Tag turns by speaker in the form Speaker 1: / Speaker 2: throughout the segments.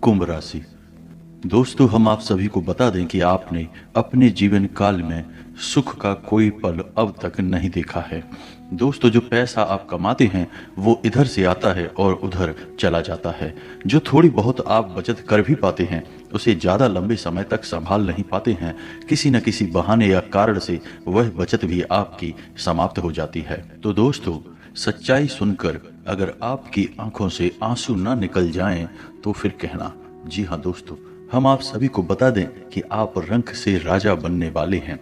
Speaker 1: कुंभ राशि। दोस्तों, हम आप सभी को बता दें कि आपने अपने जीवन काल में सुख का कोई पल अब तक नहीं देखा है। दोस्तों, जो पैसा आप कमाते हैं वो इधर से आता है और उधर चला जाता है। जो थोड़ी बहुत आप बचत कर भी पाते हैं उसे ज़्यादा लंबे समय तक संभाल नहीं पाते हैं। किसी न किसी बहाने या कारण से वह बचत भी आपकी समाप्त हो जाती है। तो दोस्तों, सच्चाई सुनकर अगर आपकी आंखों से आंसू ना निकल जाएं तो फिर कहना। जी हाँ दोस्तों, हम आप सभी को बता दें कि आप रंक से राजा बनने वाले हैं,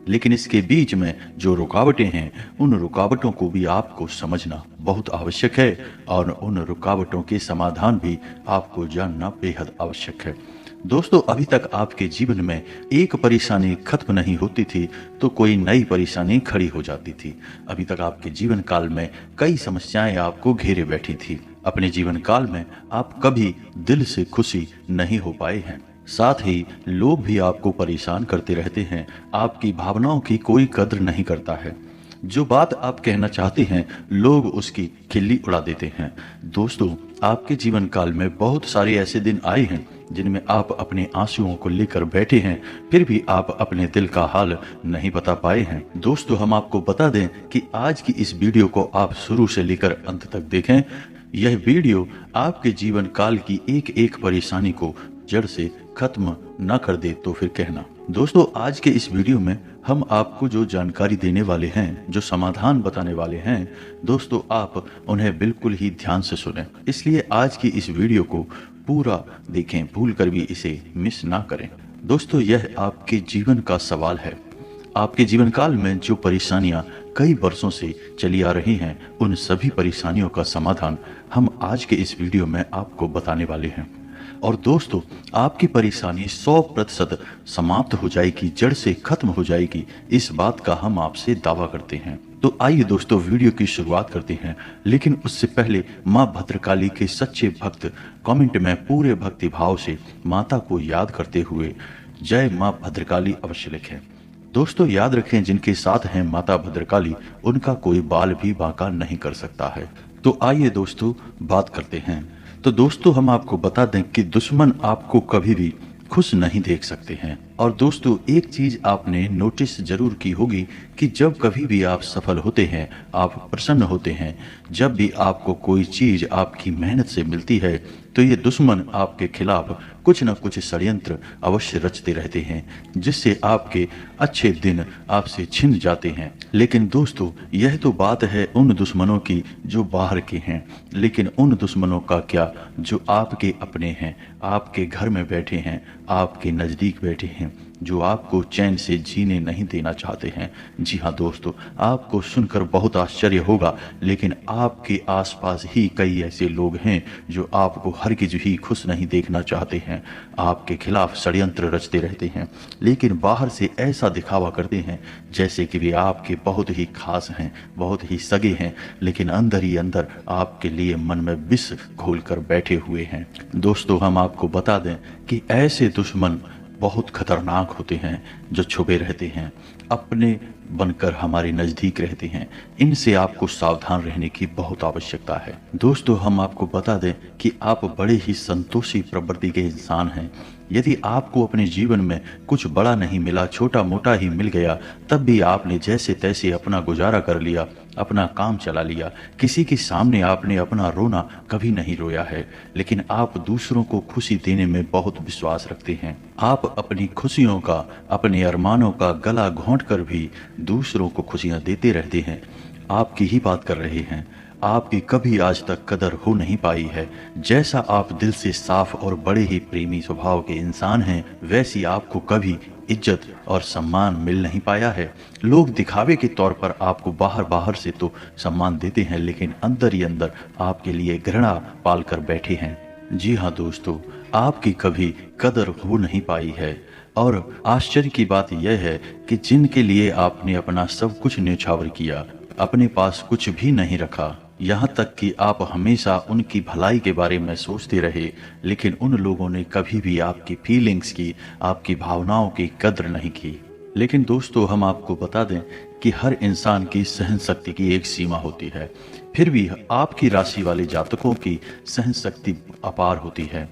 Speaker 1: लेकिन इसके बीच में जो रुकावटें हैं उन रुकावटों को भी आपको समझना बहुत आवश्यक है और उन रुकावटों के समाधान भी आपको जानना बेहद आवश्यक है। दोस्तों, अभी तक आपके जीवन में एक परेशानी खत्म नहीं होती थी तो कोई नई परेशानी खड़ी हो जाती थी। अभी तक आपके जीवन काल में कई समस्याएं आपको घेरे बैठी थी। अपने जीवन काल में आप कभी दिल से खुशी नहीं हो पाए हैं। साथ ही लोग भी आपको परेशान करते रहते हैं। आपकी भावनाओं की कोई कद्र नहीं करता है। जो बात आप कहना चाहते हैं लोग उसकी खिल्ली उड़ा देते हैं। दोस्तों, आपके जीवन काल में बहुत सारे ऐसे दिन आए हैं जिनमें आप अपने आंसुओं को लेकर बैठे हैं, फिर भी आप अपने दिल का हाल नहीं बता पाए हैं। दोस्तों, हम आपको बता दें कि आज की इस वीडियो को आप शुरू से लेकर अंत तक देखें। यह वीडियो आपके जीवन काल की एक एक परेशानी को जड़ से खत्म न कर दे तो फिर कहना। दोस्तों, आज के इस वीडियो में हम आपको जो जानकारी देने वाले हैं, जो समाधान बताने वाले हैं, दोस्तों आप उन्हें बिल्कुल ही ध्यान से सुनें। इसलिए आज की इस वीडियो को पूरा देखें, भूल कर भी इसे मिस ना करें। दोस्तों, यह आपके जीवन का सवाल है। आपके जीवन काल में जो परेशानियां कई वर्षों से चली आ रही हैं, उन सभी परेशानियों का समाधान हम आज के इस वीडियो में आपको बताने वाले हैं। और दोस्तों, आपकी परेशानी 100% समाप्त हो जाएगी, जड़ से खत्म हो जाएगी, इस बात का हम आपसे दावा करते हैं। तो आइए दोस्तों, वीडियो की शुरुआत करते हैं। लेकिन उससे पहले माँ भद्रकाली के सच्चे भक्त कमेंट में पूरे भक्ति भाव से माता को याद करते हुए जय माँ भद्रकाली अवश्य लिखें। दोस्तों, याद रखें, जिनके साथ हैं माता भद्रकाली उनका कोई बाल भी बांका नहीं कर सकता है। तो आइए दोस्तों, बात करते हैं। तो दोस्तों, हम आपको बता दें कि दुश्मन आपको कभी भी खुश नहीं देख सकते हैं। और दोस्तों, एक चीज आपने नोटिस जरूर की होगी कि जब कभी भी आप सफल होते हैं, आप प्रसन्न होते हैं, जब भी आपको कोई चीज आपकी मेहनत से मिलती है, तो ये दुश्मन आपके खिलाफ कुछ न कुछ षड्यंत्र अवश्य रचते रहते हैं, जिससे आपके अच्छे दिन आपसे छिन जाते हैं। लेकिन दोस्तों, यह तो बात है उन दुश्मनों की जो बाहर के हैं, लेकिन उन दुश्मनों का क्या जो आपके अपने हैं, आपके घर में बैठे हैं, आपके नजदीक बैठे हैं, जो आपको चैन से जीने नहीं देना चाहते हैं। जी हाँ दोस्तों, आपको सुनकर बहुत आश्चर्य होगा, लेकिन आपके आसपास ही कई ऐसे लोग हैं जो आपको हरगिज ही खुश नहीं देखना चाहते हैं, आपके खिलाफ षड्यंत्र रचते रहते हैं, लेकिन बाहर से ऐसा दिखावा करते हैं जैसे कि वे आपके बहुत ही खास हैं, बहुत ही सगे हैं, लेकिन अंदर ही अंदर आपके लिए मन में विष घोल कर बैठे हुए हैं। दोस्तों, हम आपको बता दें कि ऐसे दुश्मन बहुत खतरनाक होते हैं जो छुपे रहते हैं, अपने बनकर हमारे नजदीक रहते हैं। इनसे आपको सावधान रहने की बहुत आवश्यकता है। दोस्तों, हम आपको बता दें कि आप बड़े ही संतोषी प्रवृत्ति के इंसान हैं। यदि आपको अपने जीवन में कुछ बड़ा नहीं मिला, छोटा मोटा ही मिल गया, तब भी आपने जैसे तैसे अपना गुजारा कर लिया, अपना काम चला लिया। किसी के सामने आपने अपना रोना कभी नहीं रोया है, लेकिन आप दूसरों को खुशी देने में बहुत विश्वास रखते हैं। आप अपनी खुशियों का, अपने अरमानों का गला घोंट कर भी दूसरों को खुशियां देते रहते हैं। आपकी ही बात कर रहे हैं। आपकी कभी आज तक कदर हो नहीं पाई है। जैसा आप दिल से साफ और बड़े ही प्रेमी स्वभाव के इंसान हैं, वैसी आपको कभी इज्जत और सम्मान मिल नहीं पाया है। लोग दिखावे के तौर पर आपको बाहर बाहर से तो सम्मान देते हैं, लेकिन अंदर ही अंदर आपके लिए घृणा पाल कर बैठे हैं। जी हाँ दोस्तों, आपकी कभी कदर हो नहीं पाई है। और आश्चर्य की बात यह है कि जिनके लिए आपने अपना सब कुछ न्यौछावर किया, अपने पास कुछ भी नहीं रखा, यहाँ तक कि आप हमेशा उनकी भलाई के बारे में सोचते रहे, लेकिन उन लोगों ने कभी भी आपकी फीलिंग्स की, आपकी भावनाओं की कद्र नहीं की। लेकिन दोस्तों, हम आपको बता दें कि हर इंसान की सहन शक्ति की एक सीमा होती है। फिर भी आपकी राशि वाले जातकों की सहन शक्ति अपार होती है।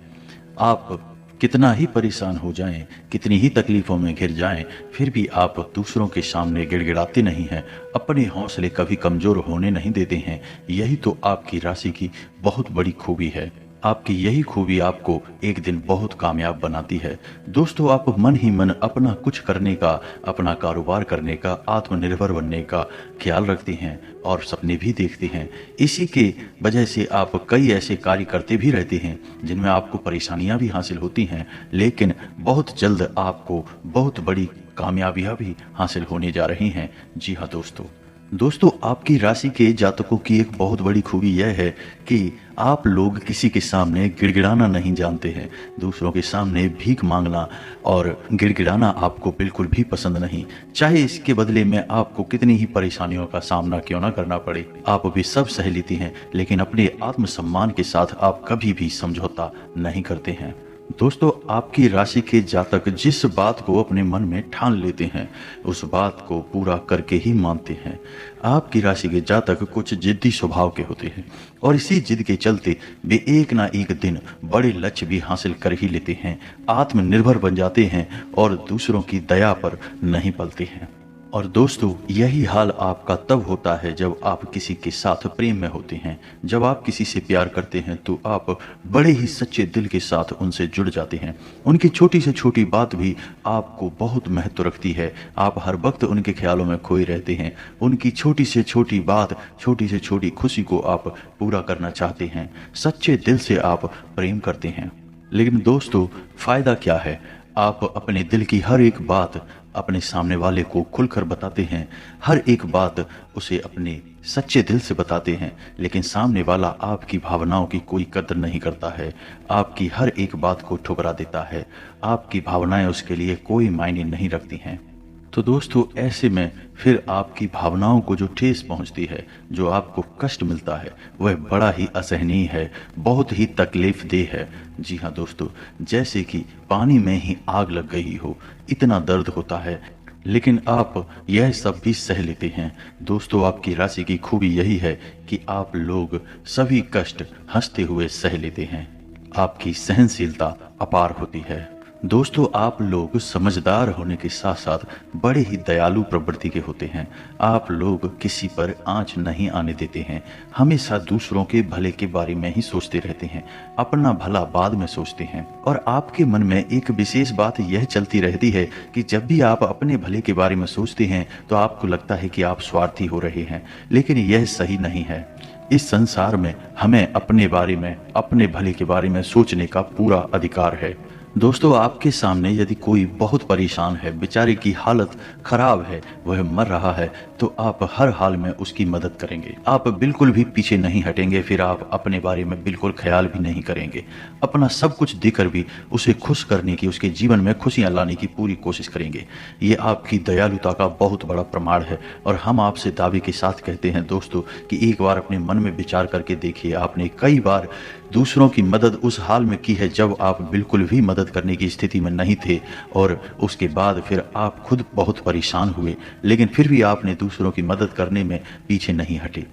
Speaker 1: आप कितना ही परेशान हो जाएं, कितनी ही तकलीफों में घिर जाएं, फिर भी आप दूसरों के सामने गिड़गिड़ाते नहीं हैं, अपने हौसले कभी कमजोर होने नहीं देते हैं। यही तो आपकी राशि की बहुत बड़ी खूबी है। आपकी यही खूबी आपको एक दिन बहुत कामयाब बनाती है। दोस्तों, आप मन ही मन अपना कुछ करने का, अपना कारोबार करने का, आत्मनिर्भर बनने का ख्याल रखते हैं और सपने भी देखते हैं। इसी के वजह से आप कई ऐसे कार्य करते भी रहते हैं जिनमें आपको परेशानियां भी हासिल होती हैं, लेकिन बहुत जल्द आपको बहुत बड़ी कामयाबियां भी हासिल होने जा रही हैं। जी हाँ दोस्तों, आपकी राशि के जातकों की एक बहुत बड़ी खूबी यह है कि आप लोग किसी के सामने गिड़गिड़ाना नहीं जानते हैं। दूसरों के सामने भीख मांगना और गिड़गिड़ाना आपको बिल्कुल भी पसंद नहीं, चाहे इसके बदले में आपको कितनी ही परेशानियों का सामना क्यों ना करना पड़े। आप भी सब सह लेती हैं, लेकिन अपने आत्मसम्मान के साथ आप कभी भी समझौता नहीं करते हैं। दोस्तों, आपकी राशि के जातक जिस बात को अपने मन में ठान लेते हैं, उस बात को पूरा करके ही मानते हैं। आपकी राशि के जातक कुछ जिद्दी स्वभाव के होते हैं और इसी जिद के चलते वे एक ना एक दिन बड़े लक्ष्य भी हासिल कर ही लेते हैं, आत्मनिर्भर बन जाते हैं और दूसरों की दया पर नहीं पलते हैं। और दोस्तों, यही हाल आपका तब होता है जब आप किसी के साथ प्रेम में होते हैं। जब आप किसी से प्यार करते हैं तो आप बड़े ही सच्चे दिल के साथ उनसे जुड़ जाते हैं। उनकी छोटी से छोटी बात भी आपको बहुत महत्व रखती है। आप हर वक्त उनके ख्यालों में खोए रहते हैं। उनकी छोटी से छोटी बात, छोटी से छोटी खुशी को आप पूरा करना चाहते हैं। सच्चे दिल से आप प्रेम करते हैं। लेकिन दोस्तों, फायदा क्या है? आप अपने दिल की हर एक बात अपने सामने वाले को खुलकर बताते हैं, हर एक बात उसे अपने सच्चे दिल से बताते हैं, लेकिन सामने वाला आपकी भावनाओं की कोई कदर नहीं करता है, आपकी हर एक बात को ठुकरा देता है। आपकी भावनाएं उसके लिए कोई मायने नहीं रखती हैं। तो दोस्तों, ऐसे में फिर आपकी भावनाओं को जो ठेस पहुंचती है, जो आपको कष्ट मिलता है, वह बड़ा ही असहनीय है, बहुत ही तकलीफदेह है। जी हाँ दोस्तों, जैसे कि पानी में ही आग लग गई हो, इतना दर्द होता है, लेकिन आप यह सब भी सह लेते हैं। दोस्तों, आपकी राशि की खूबी यही है कि आप लोग सभी कष्ट हंसते हुए सह लेते हैं। आपकी सहनशीलता अपार होती है। दोस्तों, आप लोग समझदार होने के साथ साथ बड़े ही दयालु प्रवृत्ति के होते हैं। आप लोग किसी पर आंच नहीं आने देते हैं, हमेशा दूसरों के भले के बारे में ही सोचते रहते हैं, अपना भला बाद में सोचते हैं। और आपके मन में एक विशेष बात यह चलती रहती है कि जब भी आप अपने भले के बारे में सोचते हैं तो आपको लगता है कि आप स्वार्थी हो रहे हैं, लेकिन यह सही नहीं है। इस संसार में हमें अपने बारे में, अपने भले के बारे में सोचने का पूरा अधिकार है। दोस्तों, आपके सामने यदि कोई बहुत परेशान है, बेचारे की हालत खराब है, वह मर रहा है, तो आप हर हाल में उसकी मदद करेंगे। आप बिल्कुल भी पीछे नहीं हटेंगे, फिर आप अपने बारे में बिल्कुल ख्याल भी नहीं करेंगे। अपना सब कुछ देकर भी उसे खुश करने की, उसके जीवन में खुशियां लाने की पूरी कोशिश करेंगे। ये आपकी दयालुता का बहुत बड़ा प्रमाण है और हम आपसे दावे के साथ कहते हैं दोस्तों कि एक बार अपने मन में विचार करके देखिए, आपने कई बार दूसरों की मदद उस हाल में की है जब आप बिल्कुल भी मदद करने की स्थिति में नहीं थे, और उसके बाद फिर आप खुद बहुत परेशान हुए, लेकिन फिर भी आपने दूसरों की मदद करने में पीछे नहीं हटे।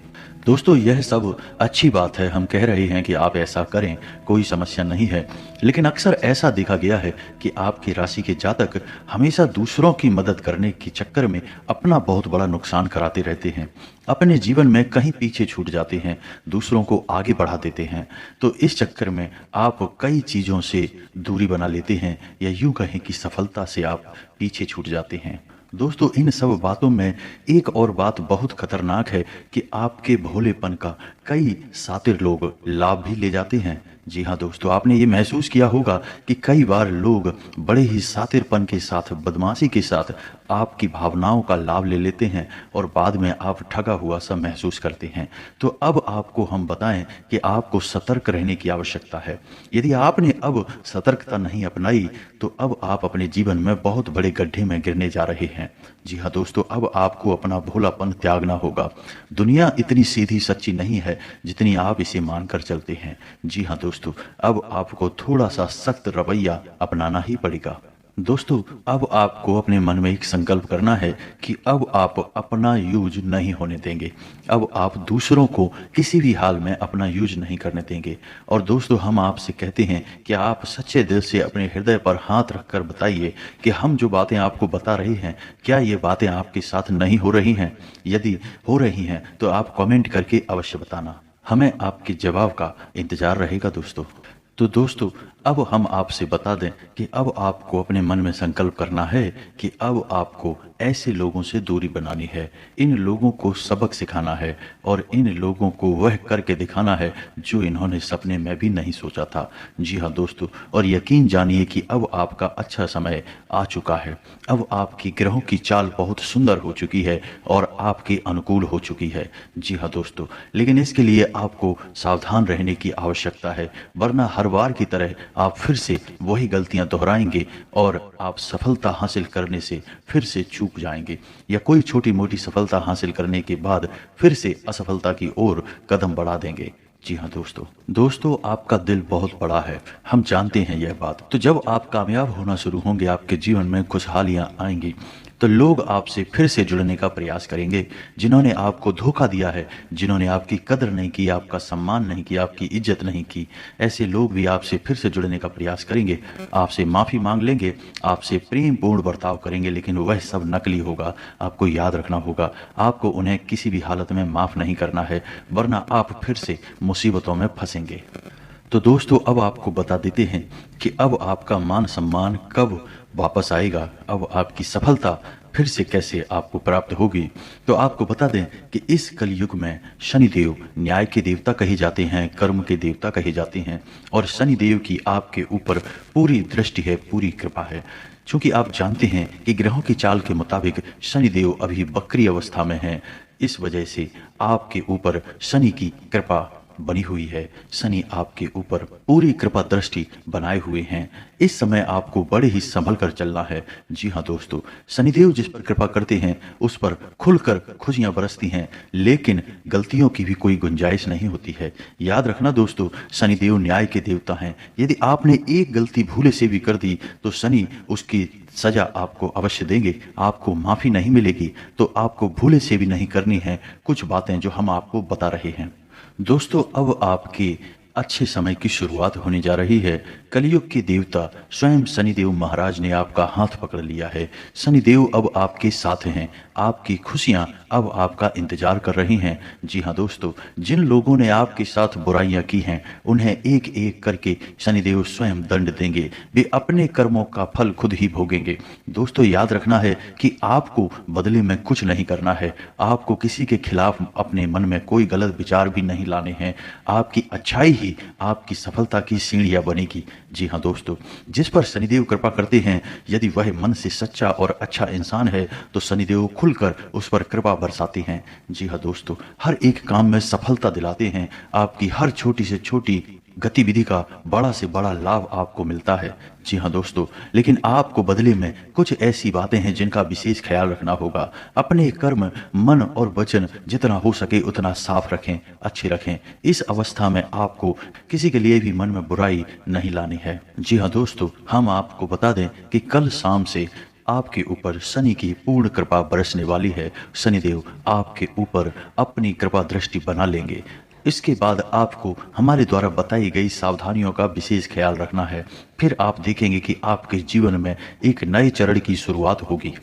Speaker 1: दोस्तों, यह सब अच्छी बात है, हम कह रहे हैं कि आप ऐसा करें, कोई समस्या नहीं है। लेकिन अक्सर ऐसा देखा गया है कि आपकी राशि के जातक हमेशा दूसरों की मदद करने के चक्कर में अपना बहुत बड़ा नुकसान कराते रहते हैं, अपने जीवन में कहीं पीछे छूट जाते हैं, दूसरों को आगे बढ़ा देते हैं। तो इस चक्कर में आप कई चीज़ों से दूरी बना लेते हैं, या यूं कहें कि सफलता से आप पीछे छूट जाते हैं। दोस्तों, इन सब बातों में एक और बात बहुत खतरनाक है कि आपके भोलेपन का कई शातिर लोग लाभ भी ले जाते हैं। जी हाँ दोस्तों, आपने ये महसूस किया होगा कि कई बार लोग बड़े ही शातिरपन के साथ, बदमाशी के साथ आपकी भावनाओं का लाभ ले लेते हैं और बाद में आप ठगा हुआ सा महसूस करते हैं। तो अब आपको हम बताएं कि आपको सतर्क रहने की आवश्यकता है। यदि आपने अब सतर्कता नहीं अपनाई तो अब आप अपने जीवन में बहुत बड़े गड्ढे में गिरने जा रहे हैं। जी हाँ दोस्तों, अब आपको अपना भोलापन त्यागना होगा। दुनिया इतनी सीधी सच्ची नहीं है जितनी आप इसे मानकर चलते हैं। जी हाँ दोस्तों, अब आपको थोड़ा सा सख्त रवैया अपनाना ही पड़ेगा। दोस्तों, अब आपको अपने मन में एक संकल्प करना है कि अब आप अपना यूज नहीं होने देंगे। अब आप दूसरों को किसी भी हाल में अपना यूज नहीं करने देंगे। और दोस्तों, हम आपसे कहते हैं कि आप सच्चे दिल से अपने हृदय पर हाथ रखकर बताइए कि हम जो बातें आपको बता रहे हैं, क्या ये बातें आपके साथ नहीं हो रही हैं? यदि हो रही हैं तो आप कमेंट करके अवश्य बताना। हमें आपके जवाब का इंतजार रहेगा दोस्तों। तो दोस्तों, अब हम आपसे बता दें कि अब आपको अपने मन में संकल्प करना है कि अब आपको ऐसे लोगों से दूरी बनानी है। इन लोगों को सबक सिखाना है और इन लोगों को वह करके दिखाना है जो इन्होंने सपने में भी नहीं सोचा था। जी हाँ दोस्तों, और यकीन जानिए कि अब आपका अच्छा समय आ चुका है। अब आपकी ग्रहों की चाल बहुत सुंदर हो चुकी है और आपके अनुकूल हो चुकी है। जी हाँ दोस्तों, लेकिन इसके लिए आपको सावधान रहने की आवश्यकता है, वरना हर बार की तरह आप फिर से वही गलतियां दोहराएंगे और आप सफलता हासिल करने से फिर से चूक जाएंगे, या कोई छोटी मोटी सफलता हासिल करने के बाद फिर से असफलता की ओर कदम बढ़ा देंगे। जी हाँ दोस्तों, आपका दिल बहुत बड़ा है, हम जानते हैं यह बात। तो जब आप कामयाब होना शुरू होंगे, आपके जीवन में खुशहालियां आएंगी, तो लोग आपसे फिर से जुड़ने का प्रयास करेंगे। जिन्होंने आपको धोखा दिया है, जिन्होंने आपकी कदर नहीं की, आपका सम्मान नहीं किया, आपकी इज्जत नहीं की, ऐसे लोग भी आपसे फिर से जुड़ने का प्रयास करेंगे, आपसे माफ़ी मांग लेंगे, आपसे प्रेम पूर्ण बर्ताव करेंगे, लेकिन वह सब नकली होगा। आपको याद रखना होगा, आपको उन्हें किसी भी हालत में माफ़ नहीं करना है, वरना आप फिर से मुसीबतों में फंसेंगे। तो दोस्तों, अब आपको बता देते हैं कि अब आपका मान सम्मान कब वापस आएगा, अब आपकी सफलता फिर से कैसे आपको प्राप्त होगी। तो आपको बता दें कि इस कलयुग में शनिदेव न्याय के देवता कहे जाते हैं, कर्म के देवता कहे जाते हैं, और शनिदेव की आपके ऊपर पूरी दृष्टि है, पूरी कृपा है। क्योंकि आप जानते हैं कि ग्रहों की चाल के मुताबिक शनिदेव अभी वक्री अवस्था में हैं, इस वजह से आपके ऊपर शनि की कृपा बनी हुई है। शनि आपके ऊपर पूरी कृपा दृष्टि बनाए हुए हैं। इस समय आपको बड़े ही संभल कर चलना है। जी हाँ दोस्तों, शनिदेव जिस पर कृपा करते हैं उस पर खुलकर खुशियां बरसती हैं, लेकिन गलतियों की भी कोई गुंजाइश नहीं होती है। याद रखना दोस्तों, शनिदेव न्याय के देवता हैं। यदि आपने एक गलती भूले से भी कर दी तो शनि उसकी सजा आपको अवश्य देंगे, आपको माफी नहीं मिलेगी। तो आपको भूले से भी नहीं करनी है कुछ बातें जो हम आपको बता रहे हैं। दोस्तों, अब आपके अच्छे समय की शुरुआत होने जा रही है। कलयुग के देवता स्वयं शनिदेव महाराज ने आपका हाथ पकड़ लिया है। शनिदेव अब आपके साथ हैं, आपकी खुशियां अब आपका इंतजार कर रही हैं। जी हाँ दोस्तों, जिन लोगों ने आपके साथ बुराइयां की हैं उन्हें एक एक करके शनिदेव स्वयं दंड देंगे। वे अपने कर्मों का फल खुद ही भोगेंगे। दोस्तों, याद रखना है कि आपको बदले में कुछ नहीं करना है, आपको किसी के खिलाफ अपने मन में कोई गलत विचार भी नहीं लाने हैं। आपकी अच्छाई ही आपकी सफलता की सीढ़ियां बनेगी। जी हाँ दोस्तों, जिस पर शनिदेव कृपा करते हैं, यदि वह मन से सच्चा और अच्छा इंसान है तो शनिदेव खुलकर उस पर कृपा बरसाते हैं। जी हाँ दोस्तों, हर एक काम में सफलता दिलाते हैं। आपकी हर छोटी से छोटी गतिविधि का बड़ा से बड़ा लाभ आपको मिलता है। जी हाँ दोस्तों, लेकिन आपको बदले में कुछ ऐसी बातें हैं जिनका विशेष ख्याल रखना होगा। अपने कर्म, मन और वचन जितना हो सके उतना साफ रखें, अच्छे रखें। इस अवस्था में आपको किसी के लिए भी मन में बुराई नहीं लानी है। जी हाँ दोस्तों, हम आपको बता दें कि कल शाम से आपके ऊपर शनि की पूर्ण कृपा बरसने वाली है। शनिदेव आपके ऊपर अपनी कृपा दृष्टि बना लेंगे। इसके बाद आपको हमारे द्वारा बताई गई सावधानियों का विशेष ख्याल रखना है। फिर आप देखेंगे कि आपके जीवन में एक नए चरण की शुरुआत होगी।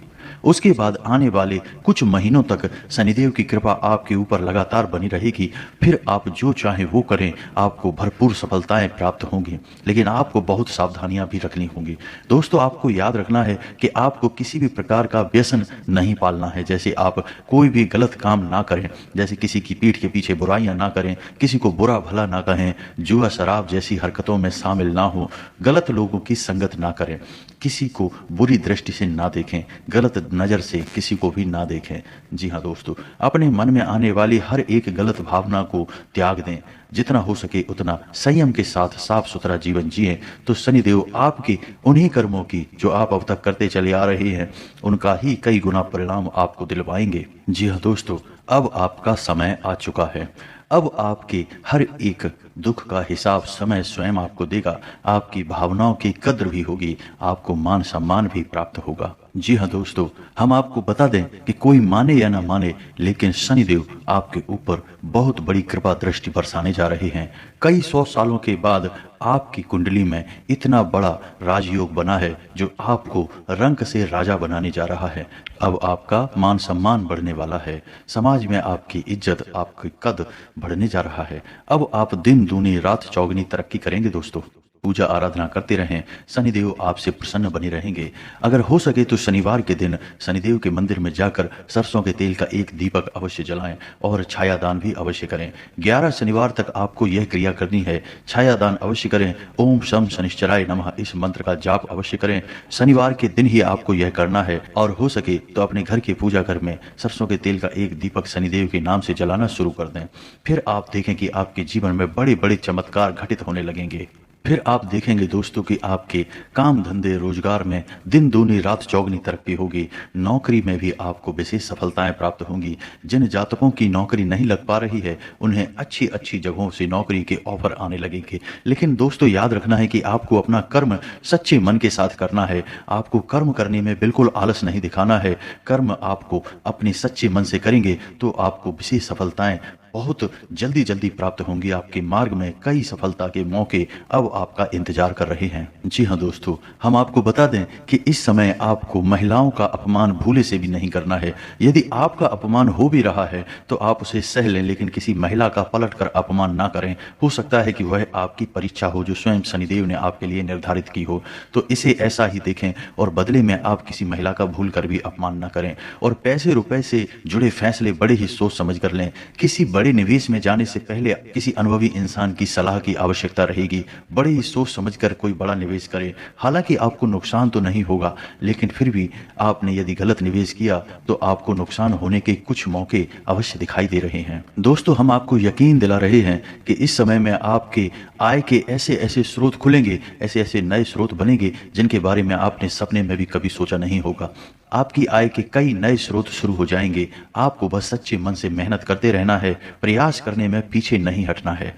Speaker 1: उसके बाद आने वाले कुछ महीनों तक शनिदेव की कृपा आपके ऊपर लगातार बनी रहेगी। फिर आप जो चाहें वो करें, आपको भरपूर सफलताएं प्राप्त होंगी, लेकिन आपको बहुत सावधानियां भी रखनी होंगी। दोस्तों, आपको याद रखना है कि आपको किसी भी प्रकार का व्यसन नहीं पालना है। जैसे आप कोई भी गलत काम ना करें, जैसे किसी की पीठ के पीछे बुराइयां ना करें, किसी को बुरा भला ना कहें, जुआ शराब जैसी हरकतों में शामिल ना हो, गलत लोगों की संगत ना करें, किसी को बुरी दृष्टि से ना देखें, गलत नज़र से किसी को भी ना देखें। जी हाँ दोस्तों, अपने मन में आने वाली हर एक गलत भावना को त्याग दें। जितना हो सके उतना संयम के साथ साफ सुथरा जीवन जिए, तो शनिदेव आपके उन्हीं कर्मों की जो आप अब तक करते चले आ रहे हैं उनका ही कई गुना परिणाम आपको दिलवाएंगे। जी हाँ दोस्तों, अब आपका समय आ चुका है। अब आपके हर एक दुख का हिसाब समय स्वयं आपको देगा। आपकी भावनाओं की कद्र भी होगी, आपको मान सम्मान भी प्राप्त होगा। जी हाँ दोस्तों, हम आपको बता दें कि कोई माने या ना माने, लेकिन शनिदेव आपके ऊपर बहुत बड़ी कृपा दृष्टि बरसाने जा रहे हैं। कई 100 सालों के बाद आपकी कुंडली में इतना बड़ा राजयोग बना है जो आपको रंक से राजा बनाने जा रहा है। अब आपका मान सम्मान बढ़ने वाला है, समाज में आपकी इज्जत, आपकी कद बढ़ने जा रहा है। अब आप दिन दूनी रात चौगनी तरक्की करेंगे दोस्तों। पूजा आराधना करते रहें, शनिदेव आपसे प्रसन्न बने रहेंगे। अगर हो सके तो शनिवार के दिन शनिदेव के मंदिर में जाकर सरसों के तेल का एक दीपक अवश्य जलाएं और छायादान भी अवश्य करें। 11 शनिवार तक आपको यह क्रिया करनी है। छायादान अवश्य करें। ओम शम शनिश्चराय नमः इस मंत्र का जाप अवश्य करें। शनिवार के दिन ही आपको यह करना है और हो सके तो अपने घर के पूजा घर में सरसों के तेल का एक दीपक शनिदेव के नाम से जलाना शुरू कर दें। फिर आप देखें कि आपके जीवन में बड़े बड़े चमत्कार घटित होने लगेंगे। फिर आप देखेंगे दोस्तों कि आपके काम धंधे रोजगार में दिन दूनी रात चौगनी तरक्की होगी। नौकरी में भी आपको विशेष सफलताएं प्राप्त होंगी। जिन जातकों की नौकरी नहीं लग पा रही है उन्हें अच्छी अच्छी जगहों से नौकरी के ऑफर आने लगेंगे। लेकिन दोस्तों याद रखना है कि आपको अपना कर्म सच्चे मन के साथ करना है। आपको कर्म करने में बिल्कुल आलस नहीं दिखाना है। कर्म आपको अपने सच्चे मन से करेंगे तो आपको विशेष सफलताएं बहुत जल्दी जल्दी प्राप्त होंगी। आपके मार्ग में कई सफलता के मौके अब आपका इंतजार कर रहे हैं। जी हाँ दोस्तों, हम आपको बता दें कि इस समय आपको महिलाओं का अपमान भूले से भी नहीं करना है। यदि आपका अपमान हो भी रहा है तो आप उसे सह लें, लेकिन किसी महिला का पलट कर अपमान ना करें। हो सकता है कि वह आपकी परीक्षा हो जो स्वयं शनिदेव ने आपके लिए निर्धारित की हो, तो इसे ऐसा ही देखें और बदले में आप किसी महिला का भूल कर भी अपमान ना करें। और पैसे रुपए से जुड़े फैसले बड़े ही सोच समझ कर लें। किसी बड़े निवेश में जाने से पहले किसी अनुभवी इंसान की सलाह की आवश्यकता रहेगी। बड़े ही सोच समझकर कोई बड़ा निवेश करें। हालांकि आपको नुकसान तो नहीं होगा, लेकिन फिर भी आपने यदि गलत निवेश किया तो आपको नुकसान होने के कुछ मौके अवश्य दिखाई दे रहे हैं। दोस्तों हम आपको यकीन दिला रहे हैं कि इस समय में आपके आय के ऐसे ऐसे स्रोत खुलेंगे, ऐसे ऐसे नए स्रोत बनेंगे जिनके बारे में आपने सपने में भी कभी सोचा नहीं होगा। आपकी आय के कई नए स्रोत शुरू हो जाएंगे। आपको बस सच्चे मन से मेहनत करते रहना है, प्रयास करने में पीछे नहीं हटना है।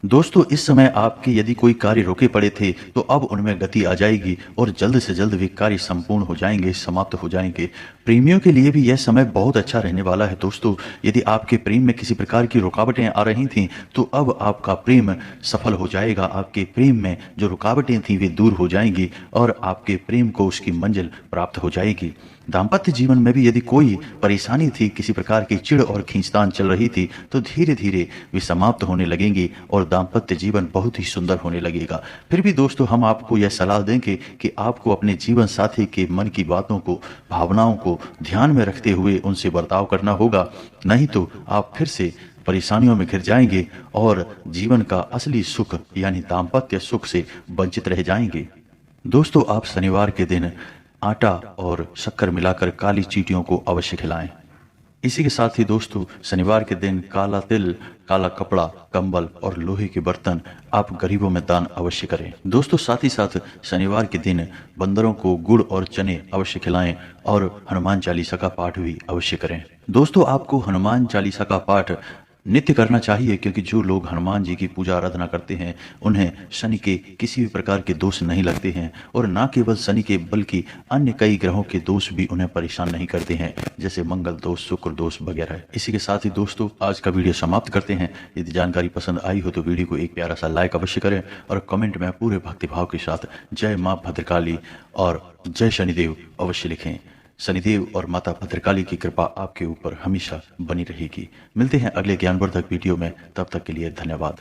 Speaker 1: दोस्तों इस समय आपके यदि कोई कार्य रोके पड़े थे तो अब उनमें गति आ जाएगी और जल्द से जल्द वे कार्य संपूर्ण हो जाएंगे, समाप्त हो जाएंगे। प्रेमियों के लिए भी यह समय बहुत अच्छा रहने वाला है। दोस्तों यदि आपके प्रेम में किसी प्रकार की रुकावटें आ रही थीं तो अब आपका प्रेम सफल हो जाएगा। आपके प्रेम में जो रुकावटें थीं वे दूर हो जाएंगी और आपके प्रेम को उसकी मंजिल प्राप्त हो जाएगी। दाम्पत्य जीवन में भी यदि कोई परेशानी थी, किसी प्रकार की चिढ़ और खींचतान चल रही थी, तो धीरे धीरे वे समाप्त होने लगेंगी और दाम्पत्य जीवन बहुत ही सुंदर होने लगेगा। फिर भी दोस्तों हम आपको यह सलाह देंगे कि आपको अपने जीवन साथी के मन की बातों को, भावनाओं को ध्यान में रखते हुए उनसे बर्ताव करना होगा, नहीं तो आप फिर से परेशानियों में घिर जाएंगे और जीवन का असली सुख यानी दाम्पत्य सुख से वंचित रह जाएंगे। दोस्तों आप शनिवार के दिन आटा और शक्कर मिलाकर काली चींटियों को अवश्य खिलाएं। इसी के साथ ही दोस्तों शनिवार के दिन काला तिल, काला कपड़ा, कंबल और लोहे के बर्तन आप गरीबों में दान अवश्य करें। दोस्तों साथ ही साथ शनिवार के दिन बंदरों को गुड़ और चने अवश्य खिलाएं और हनुमान चालीसा का पाठ भी अवश्य करें। दोस्तों आपको हनुमान चालीसा का पाठ नित्य करना चाहिए, क्योंकि जो लोग हनुमान जी की पूजा आराधना करते हैं उन्हें शनि के किसी भी प्रकार के दोष नहीं लगते हैं, और न केवल शनि के बल्कि अन्य कई ग्रहों के दोष भी उन्हें परेशान नहीं करते हैं, जैसे मंगल दोष, शुक्र दोष वगैरह। इसी के साथ ही दोस्तों आज का वीडियो समाप्त करते हैं। यदि जानकारी पसंद आई हो तो वीडियो को एक प्यारा सा लाइक अवश्य करें और कमेंट में पूरे भक्तिभाव के साथ जय माँ भद्रकाली और जय शनिदेव अवश्य लिखें। शनिदेव और माता भद्रकाली की कृपा आपके ऊपर हमेशा बनी रहेगी। मिलते हैं अगले ज्ञानवर्धक वीडियो में, तब तक के लिए धन्यवाद।